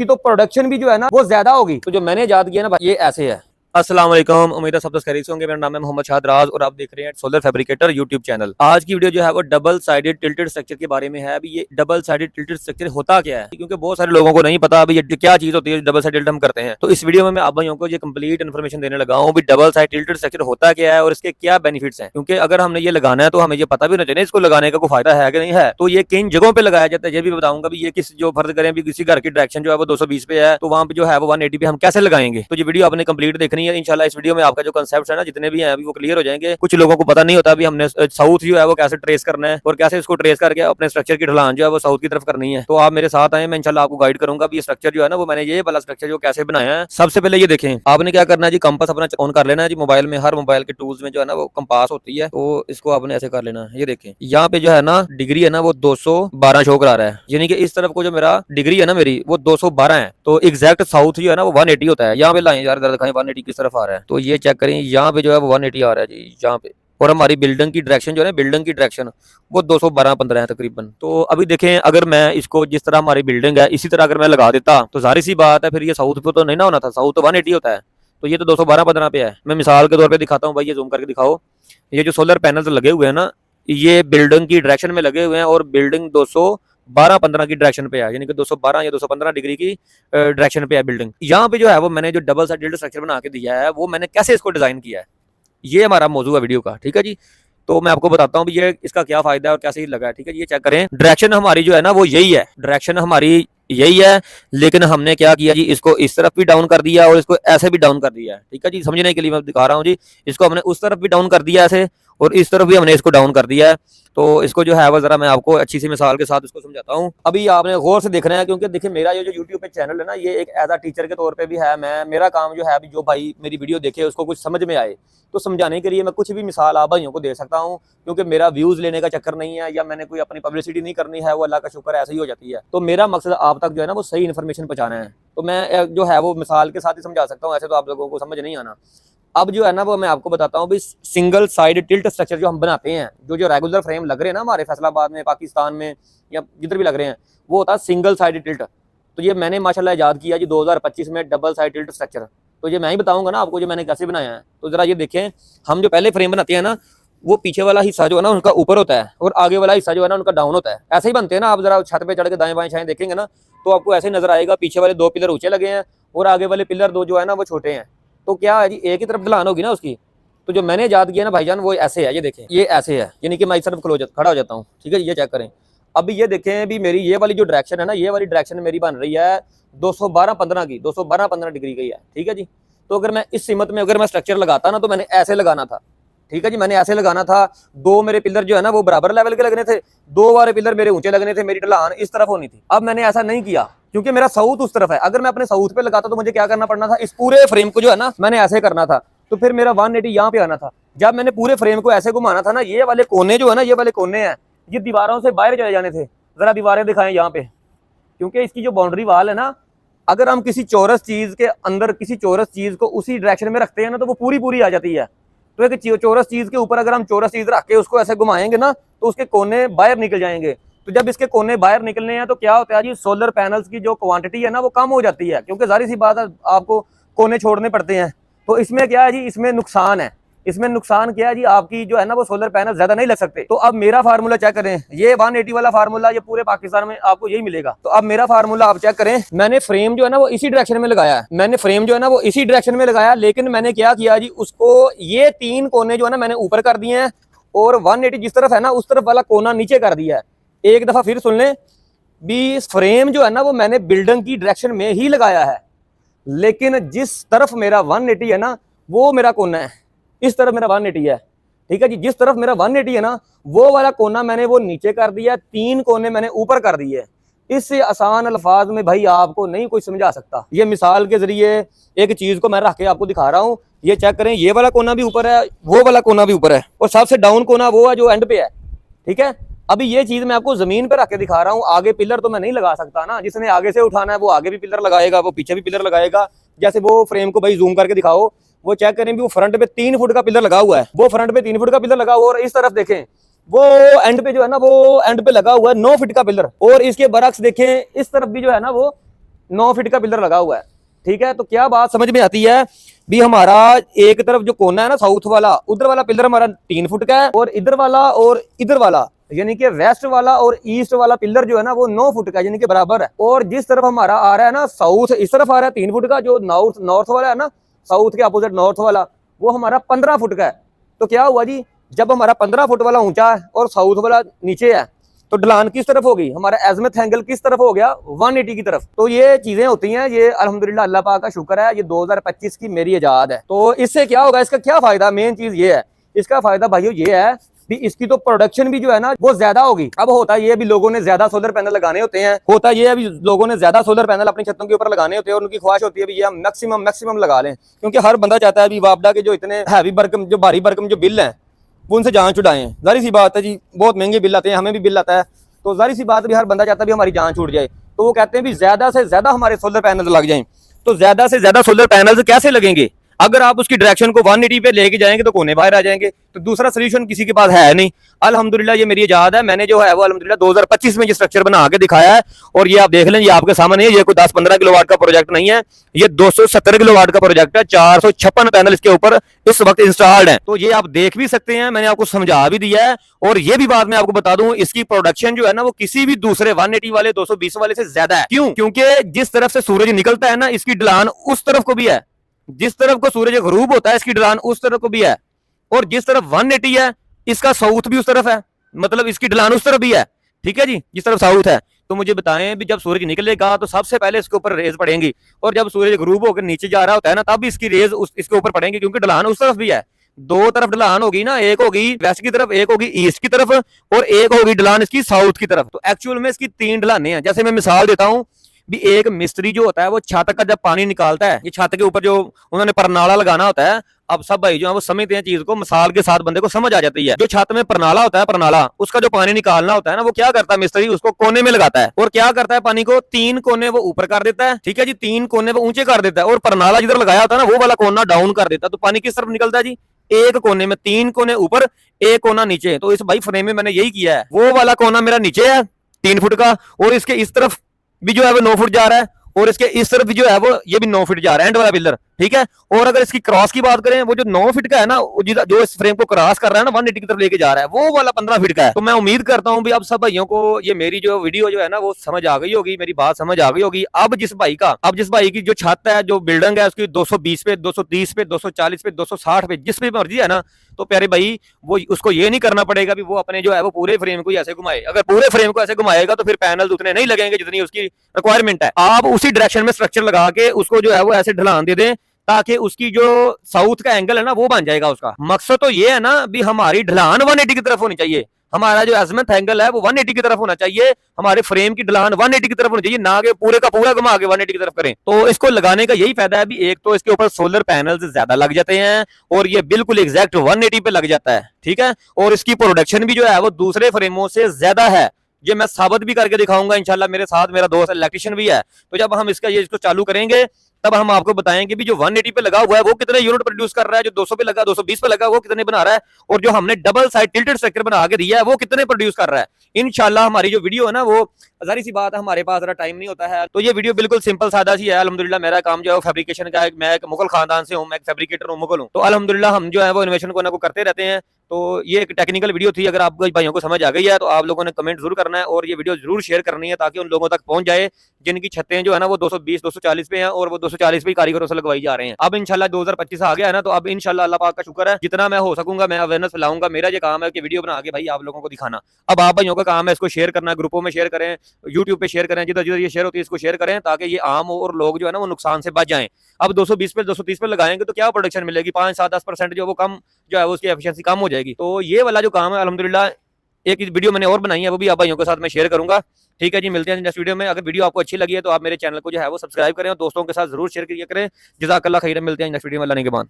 की तो प्रोडक्शन भी जो है ना वो ज्यादा होगी। तो जो मैंने याद किया ना भाई, ये ऐसे है। अस्सलाम वालेकुम, उम्मीद है सब खैरियत से होंगे। मेरा नाम है मोहम्मद शाद राज और आप देख रहे हैं सोलर फैब्रिकेटर यूट्यूब चैनल। आज की वीडियो जो है वो डबल साइडेड टिल्टेड स्ट्रक्चर के बारे में है। अभी ये डबल साइडेड टिल्टेड स्ट्रक्चर होता क्या है, क्योंकि बहुत सारे लोगों को नहीं पता अभी ये क्या चीज होती है डबल साइड टिल्ट हम करते हैं। तो इस वीडियो में मैं आप भाइयों को ये कंप्लीट इन्फॉर्मेशन देने लगा हूँ डबल साइड टिल्टेड स्ट्रक्चर होता क्या है और इसके क्या बेनिफिट्स हैं। क्योंकि अगर हमने ये लगाना है तो हमें ये पता भी नहीं चले इसको लगाने का कोई फायदा है कि नहीं है। तो ये किन जगहों पे लगाया जाता है ये भी बताऊंगा। भी ये किस जो फर्ज करें भी किसी घर की डायरेक्शन जो है वो 220 पे है तो वहाँ पे जो है वो 180 पे हम कैसे लगाएंगे। तो ये वीडियो आपने कंप्लीट देखनी है इंशाल्लाह। इस वीडियो में आपका जो कंसेप्ट है ना जितने भी हैं अभी वो क्लियर हो जाएंगे। कुछ लोगों को पता नहीं होता अभी हमने साउथ जो है वो कैसे ट्रेस करना है और कैसे इसको ट्रेस करके अपने स्ट्रक्चर की ढलान जो है वो साउथ की तरफ करनी है। तो आप मेरे साथ आए, मैं इंशाल्लाह आपको गाइड करूंगा। ये स्ट्रक्चर जो है ना वो मैंने ये वाला स्ट्रक्चर जो कैसे बनाया है। सबसे पहले ये देखें, आपने क्या करना है जी, कंपास अपना ऑन कर लेना है जी। मोबाइल में हर मोबाइल के टूल्स में जो है ना वो कंपास होती है, तो इसको आपने ऐसे कर लेना है। ये देखें यहाँ पे जो है ना डिग्री है ना वो 212 शो करा रहा है, यानी कि इस तरफ को जो मेरा डिग्री है ना मेरी वो 212 है। तो एग्जैक्ट साउथ जो है ना वो 180 होता है। यहाँ पे लाइन यार दिखाएं 180 किस तरफ आ रहा है, तो ये चेक करें यहाँ पे जो है वो 180 आ रहा है जी यहाँ पे। और हमारी बिल्डिंग की डायरेक्शन जो है ना, बिल्डिंग की डायरेक्शन वो 212-15 है तकरीबन। तो अभी देखें अगर मैं इसको जिस तरह हमारी बिल्डिंग है इसी तरह अगर मैं लगा देता तो जाहिर सी बात है फिर ये साउथ पे तो नहीं ना होना था। साउथ तो 180 होता है, तो ये तो 212-15 पे है। मैं मिसाल के तौर पे दिखाता हूँ भाई, ये जूम करके दिखाओ। ये जो सोलर पैनल लगे हुए हैं ना ये बिल्डिंग की डायरेक्शन में लगे हुए हैं और बिल्डिंग 212-15 की डायरेक्शन पे है, यानी कि 212 या 215 डिग्री की डायरेक्शन पे है बिल्डिंग। यहाँ पे जो है वो मैंने जो डबल साइडेड स्ट्रक्चर बना के दिया है वो मैंने कैसे इसको डिजाइन किया है, ये हमारा मौजूद है वीडियो का। ठीक है जी, तो मैं आपको बताता हूँ ये इसका क्या फायदा है और कैसे लगा है। ठीक है जी, ये चेक करें। डायरेक्शन हमारी जो है ना वो यही है, डायरेक्शन हमारी यही है, लेकिन हमने क्या किया जी, इसको इस तरफ भी डाउन कर दिया और इसको ऐसे भी डाउन कर दिया है। ठीक है जी, समझने के लिए मैं दिखा रहा हूँ जी। इसको हमने उस तरफ भी डाउन कर दिया ऐसे और इस तरफ भी हमने इसको डाउन कर दिया है। तो इसको जो है वो जरा मैं आपको अच्छी सी मिसाल के साथ इसको समझाता हूँ। अभी आपने गौर से देखना है, क्योंकि देखिए मेरा ये जो यूट्यूब पे चैनल है ना ये एक एज अ टीचर के तौर पे भी है। मेरा काम जो है अभी जो भाई मेरी वीडियो देखे उसको कुछ समझ में आए तो समझाने के लिए मैं कुछ भी मिसाल आप भाइयों को दे सकता हूँ। क्योंकि मेरा व्यूज लेने का चक्कर नहीं है या मैंने कोई अपनी पब्लिसिटी नहीं करनी है, वो अल्लाह का शुक्र ऐसे ही हो जाती है। तो मेरा मकसद आप तक जो है ना वो सही इन्फॉर्मेशन पहुंचाना है। तो मैं जो है वो मिसाल के साथ ही समझा सकता हूँ, ऐसे तो आप लोगों को समझ नहीं आना। अब जो है ना वो मैं आपको बताता हूँ भाई, सिंगल साइड टिल्ट स्ट्रक्चर जो हम बनाते हैं, जो रेगुलर फ्रेम लग रहे हैं ना हमारे फैसलाबाद में, पाकिस्तान में या जिधर भी लग रहे हैं, वो होता है सिंगल साइड टिल्ट। तो ये मैंने माशाल्लाह याद किया जी 2025 में डबल साइड टिल्ट स्ट्रक्चर। तो ये मैं ही बताऊंगा ना आपको जो मैंने कैसे बनाया है। तो जरा ये देखें, हम जो पहले फ्रेम बनाते हैं ना वो पीछे वाला हिस्सा जो है ना उनका ऊपर होता है और आगे वाला हिस्सा जो है ना उनका डाउन होता है। ऐसे ही बनते हैं ना, आप जरा छत पे चढ़ के दाएं बाएं छाएं देखेंगे ना तो आपको ऐसे नजर आएगा, पीछे वाले 2 पिलर ऊंचे लगे हैं और आगे वाले पिलर 2 जो है ना वो छोटे हैं। तो क्या है जी, एक ही तरफ ढलान होगी ना उसकी। तो जो मैंने याद किया ना भाईजान वो ऐसे है, ये देखें ये ऐसे है, यानी कि मैं इस तरफ खड़ा हो जाता हूँ। ठीक है, ये चेक करें। अभी ये देखें भी मेरी ये वाली जो डायरेक्शन है ना, ये वाली डायरेक्शन मेरी बन रही है 212-15 की, 212-15 डिग्री की है। ठीक है जी, तो अगर मैं इस सिमत में अगर मैं स्ट्रक्चर लगाता ना तो मैंने ऐसे लगाना था। ठीक है जी, मैंने ऐसे लगाना था। 2 मेरे पिलर जो है ना वो बराबर लेवल के लगने थे, 2 वाले पिलर मेरे ऊंचे लगने थे, मेरी ढलान इस तरफ होनी थी। अब मैंने ऐसा नहीं किया क्योंकि मेरा साउथ उस तरफ है। अगर मैं अपने साउथ पे लगाता तो मुझे क्या करना पड़ना था, इस पूरे फ्रेम को जो है ना मैंने ऐसे करना था, तो फिर मेरा 180 यहाँ पे आना था। जब मैंने पूरे फ्रेम को ऐसे घुमाना था ना, ये वाले कोने जो है ना, ये वाले कोने हैं ये दीवारों से बाहर चले जाने थे। जरा दीवारें दिखाएं यहाँ पे, क्योंकि इसकी जो बाउंड्री वाल है ना, अगर हम किसी चौरस चीज के अंदर किसी चौरस चीज को उसी डायरेक्शन में रखते हैं ना तो वो पूरी पूरी आ जाती है। तो एक चौरस चीज के ऊपर अगर हम चौरस चीज रख के उसको ऐसे घुमाएंगे ना तो उसके कोने बाहर निकल जाएंगे। तो जब इसके कोने बाहर निकलने हैं तो क्या होता है जी, सोलर पैनल्स की जो क्वांटिटी है ना वो कम हो जाती है, क्योंकि जाहिर सी बात है आपको कोने छोड़ने पड़ते हैं। तो इसमें क्या है जी, इसमें नुकसान है। इसमें नुकसान क्या है जी, आपकी जो है ना वो सोलर पैनल ज्यादा नहीं लग सकते। तो अब मेरा फार्मूला चेक करें, ये 180 वाला फार्मूला ये पूरे पाकिस्तान में आपको यही मिलेगा। तो अब मेरा फार्मूला आप चेक करें, मैंने फ्रेम जो है ना वो इसी डायरेक्शन में लगाया है, मैंने फ्रेम जो है ना वो इसी डायरेक्शन में लगाया, लेकिन मैंने क्या किया जी, उसको ये 3 कोने जो है ना मैंने ऊपर कर दिए हैं और 180 जिस तरफ है ना उस तरफ वाला कोना नीचे कर दिया है। एक दफा फिर सुन लें भी, फ्रेम जो है ना वो मैंने बिल्डिंग की डायरेक्शन में ही लगाया है, लेकिन जिस तरफ मेरा 180 है ना वो मेरा कोना है, इस तरफ मेरा 180 है। ठीक है जी, जिस तरफ मेरा 180 है ना वो वाला कोना मैंने वो नीचे कर दिया, 3 कोने मैंने ऊपर कर दिए। इससे आसान अल्फाज में भाई आपको नहीं कोई समझा सकता। ये मिसाल के जरिए एक चीज को मैं रख के आपको दिखा रहा हूँ। ये चेक करें, ये वाला कोना भी ऊपर है, वो वाला कोना भी ऊपर है और सबसे डाउन कोना वो है जो एंड पे है। ठीक है, अभी ये चीज मैं आपको जमीन पे रख के दिखा रहा हूँ। आगे पिलर तो मैं नहीं लगा सकता ना, जिसने आगे से उठाना है वो आगे भी पिलर लगाएगा, वो पीछे भी पिलर लगाएगा। जैसे वो फ्रेम को भाई जूम करके दिखाओ, वो चेक करें भी वो फ्रंट पे 3 फुट का पिलर लगा हुआ है, वो फ्रंट पे 3 फुट का पिलर लगा हुआ, और इस तरफ देखें वो एंड पे जो है ना वो एंड पे लगा हुआ है 9 फीट का पिलर, और इसके बरक्स देखें इस तरफ भी जो है ना वो 9 फीट का पिलर लगा हुआ है। ठीक है, तो क्या बात समझ में आती है भी, हमारा एक तरफ जो कोना है ना साउथ वाला, उधर वाला पिलर हमारा 3 फुट का है, और इधर वाला और इधर वाला यानी कि वेस्ट वाला और ईस्ट वाला पिलर जो है ना वो 9 फुट का यानी कि बराबर है। और जिस तरफ हमारा आ रहा है ना साउथ, इस तरफ आ रहा है 3 फुट का, जो नॉर्थ वाला है ना, साउथ के अपोजिट नॉर्थ वाला, वो हमारा 15 फुट का है। तो क्या हुआ जी, जब हमारा 15 फुट वाला ऊंचा है और साउथ वाला नीचे है, तो ढलान किस तरफ होगी, हमारा एजमथ एंगल किस तरफ हो गया, 180 की तरफ। तो ये चीजें होती हैं, ये अल्हम्दुलिल्लाह अल्लाह पाक का शुक्र है, ये 2025 की मेरी इजाद है। तो इससे क्या होगा, इसका क्या फायदा, मेन चीज ये है, इसका फायदा भाइयों ये है भी इसकी तो प्रोडक्शन भी जो है ना वो ज्यादा होगी। अब होता ये भी लोगों ने ज्यादा सोलर पैनल लगाने होते हैं, होता ये अभी लोगों ने ज्यादा सोलर पैनल अपनी छतों के ऊपर लगाने होते हैं, और उनकी ख्वाहिश होती है भी ये हम मैक्सिमम लगा लें, क्योंकि हर बंदा चाहता है भी वापडा के जो इतने हैवी बर्कम, जो भारी बर्कम जो बिल है वो उनसे जान छुड़ाएं। जाहिर सी बात है जी, बहुत महंगे बिल आते हैं, हमें भी बिल आता है, तो जाहिर सी बात भी हर बंदा चाहता है भी हमारी जान छूट जाए। तो वो कहते हैं भी ज्यादा से ज्यादा हमारे सोलर पैनल लग जाएं। तो ज्यादा से ज्यादा सोलर पैनल कैसे लगेंगे, अगर आप उसकी डायरेक्शन को 180 पे लेके जाएंगे तो कोने बाहर आ जाएंगे, तो दूसरा सोल्यूशन किसी के पास है नहीं। अल्हम्दुलिल्लाह ये मेरी इजाद है, मैंने जो है वो अल्हम्दुलिल्लाह 2025 में ये स्ट्रक्चर बना के दिखाया है, और ये आप देख लें, ये आपके सामने है, ये कोई 10-15 किलोवाट का प्रोजेक्ट नहीं है, ये 270 किलोवाट का प्रोजेक्ट है, 456 पैनल इसके ऊपर इस वक्त इंस्टॉल्ड है। तो ये आप देख भी सकते हैं, मैंने आपको समझा भी दिया है, और ये भी बात मैं आपको बता दूं, इसकी प्रोडक्शन जो है ना वो किसी भी दूसरे 180 वाले 220 वाले से ज्यादा है। क्यों? क्योंकि जिस तरफ से सूरज निकलता है ना, इसकी ढलान उस तरफ को भी है, जिस तरफ को सूरज गरूब होता है इसकी ढलान उस तरफ को भी है, और जिस तरफ 180 है इसका साउथ भी उस तरफ है, मतलब इसकी ढलान उस तरफ भी है। ठीक है जी, जिस तरफ साउथ है। तो मुझे बताएं भी, जब सूरज निकलेगा तो सबसे पहले इसके ऊपर रेज पड़ेंगी, और जब सूरज गरूब होकर नीचे जा रहा होता है ना, तब इसकी रेज इसके ऊपर पड़ेंगी, क्योंकि ढलान उस तरफ भी है। दो तरफ ढलान होगी ना, एक होगी वेस्ट की तरफ, एक होगी ईस्ट की तरफ, और एक होगी ढलान इसकी साउथ की तरफ। तो एक्चुअल में इसकी 3 ढलाने हैं। जैसे मैं मिसाल देता हूं भी, एक मिस्त्री जो होता है वो छत का जब पानी निकालता है, ये छत के ऊपर जो उन्होंने परनाला लगाना होता है, अब सब भाई जो है वो समझते हैं चीज को, मिसाल के साथ बंदे को समझ आ जाती है। जो छत में परनाला होता है, परनाला उसका जो पानी निकालना होता है ना, वो क्या करता है मिस्त्री, उसको कोने में लगाता है, और क्या करता है, पानी को 3 कोने वो ऊपर कर देता है। ठीक है जी, 3 कोने वो ऊंचे कर देता है, और परनाला जिधर लगाया होता है ना वो वाला कोना डाउन कर देता है। तो पानी किस तरफ निकलता है जी, एक कोने में, 3 कोने ऊपर, एक कोना नीचे। तो इस भाई फ्रेम में मैंने यही किया है, वो वाला कोना मेरा नीचे है 3 फुट का, और इसके इस तरफ भी जो है वो 9 फुट जा रहा है, और इसके इस तरफ भी जो है वो ये भी 9 फीट जा रहा है एंड वाला पिलर। ठीक है, और अगर इसकी क्रॉस की बात करें, वो जो 9 फीट का है ना, जो इस फ्रेम को क्रॉस कर रहा है ना, 180 की तरफ लेके जा रहा है, वो वाला 15 फीट का है। तो मैं उम्मीद करता हूं भी अब सब भाइयों को ये मेरी जो वीडियो जो है ना वो समझ आ गई होगी, मेरी बात समझ आ गई होगी। अब जिस भाई की जो छत है, जो बिल्डिंग है, उसकी 220 पे, 230 पे, 240 पे, 260 पे, जिस पे मर्जी है ना, तो प्यारे भाई वो उसको ये नहीं करना पड़ेगा भी वो अपने जो है वो पूरे फ्रेम को ऐसे घुमाए। अगर पूरे फ्रेम को ऐसे घुमाएगा तो फिर पैनल उतने नहीं लगेंगे जितनी उसकी रिक्वायरमेंट है। आप उसी डायरेक्शन में स्ट्रक्चर लगा के उसको जो है वो ऐसे ढलान दे दें, ताकि उसकी जो साउथ का एंगल है ना वो बन जाएगा। उसका मकसद तो ये है ना भी हमारी ढलान 180 की तरफ होनी चाहिए, हमारा जो अजमत एंगल है वो 180 की तरफ होना चाहिए, हमारे फ्रेम की ढलान 180 की तरफ होनी चाहिए, ना कि पूरे का पूरा घुमा के 180 की तरफ करें। तो इसको लगाने का यही फायदा है भी, एक तो इसके ऊपर सोलर पैनल्स ज्यादा लग जाते हैं, और ये बिल्कुल एग्जैक्ट 180 पे लग जाता है। ठीक है, और इसकी प्रोडक्शन भी जो है वो दूसरे फ्रेमों से ज्यादा है। ये मैं साबित भी करके दिखाऊंगा इंशाल्लाह, मेरे साथ मेरा दोस्त इलेक्ट्रिशियन भी है। तो जब हम इसको चालू करेंगे तब हम आपको बताएंगे भी जो 180 पे लगा हुआ है वो कितने यूनिट प्रोड्यूस कर रहा है, जो 200 पे लगा, 220 पे लगा वो कितने बना रहा है, और जो हमने डबल साइड टिल्टेड स्ट्रक्चर बना के दिया है वो कितने प्रोड्यूस कर रहा है। इंशाल्लाह हमारी जो वीडियो है ना, वो जारी सी बात है हमारे पास जरा टाइम नहीं होता है, तो ये वीडियो बिल्कुल सिंपल सादा सी है। अल्हम्दुलिल्लाह मेरा काम जो है फैब्रिकेशन का है, मैं एक मुगल खानदान से हूँ, मैं एक फैब्रिकेटर हूँ, मुगल हूँ। तो अल्हम्दुलिल्लाह हम जो है वो इन्वेशन को ना को करते रहते हैं। तो ये एक टेक्निकल वीडियो थी, अगर आपको भाइयों को समझ आ गई है तो आप लोगों ने कमेंट जरूर करना है, और ये वीडियो जरूर शेयर करनी है, ताकि उन लोगों तक पहुंच जाए जिनकी छतें जो है ना वो 220 240 पे हैं, और वो 240 पे कारीगरों से लगवाई जा रहे हैं। अब इंशाल्लाह 2025 आ गया है ना, तो अब इंशाल्लाह अल्लाह पाक का शुक्र है, जितना मैं हो सकूंगा मैं अवेयरनेस फैलाऊंगा। मेरा ये काम है कि वीडियो बना के भाई आप लोगों को दिखाना। अब आप भाइयों का काम है इसको शेयर करना, ग्रुपों में शेयर करें, यूट्यूब पे शेयर करें, जिधर जिधर ये शेयर होती है इसको शेयर करें, ताकि ये आम हो और लोग जो है ना वो नुकसान से बच जाएं। अब 220 पे 230 पे लगाएंगे तो क्या प्रोडक्शन मिलेगी, 5-7-10% जो वो कम जो है वो उसकी एफिशिएंसी कम हो जाएगी। तो ये वाला जो काम है अल्हम्दुलिल्लाह, एक वीडियो मैंने और बनाई है, वो भी आप भाइयों के साथ मैं शेयर करूंगा। ठीक है जी, मिलते हैं नेक्स्ट वीडियो में। अगर वीडियो आपको अच्छी लगी है तो आप मेरे चैनल को जो है वो सब्सक्राइब करें और दोस्तों के साथ जरूर शेयर किया करें। जज़ाकल्लाह खैर, मिलते हैं नेक्स्ट वीडियो में अल्लाह के बाद।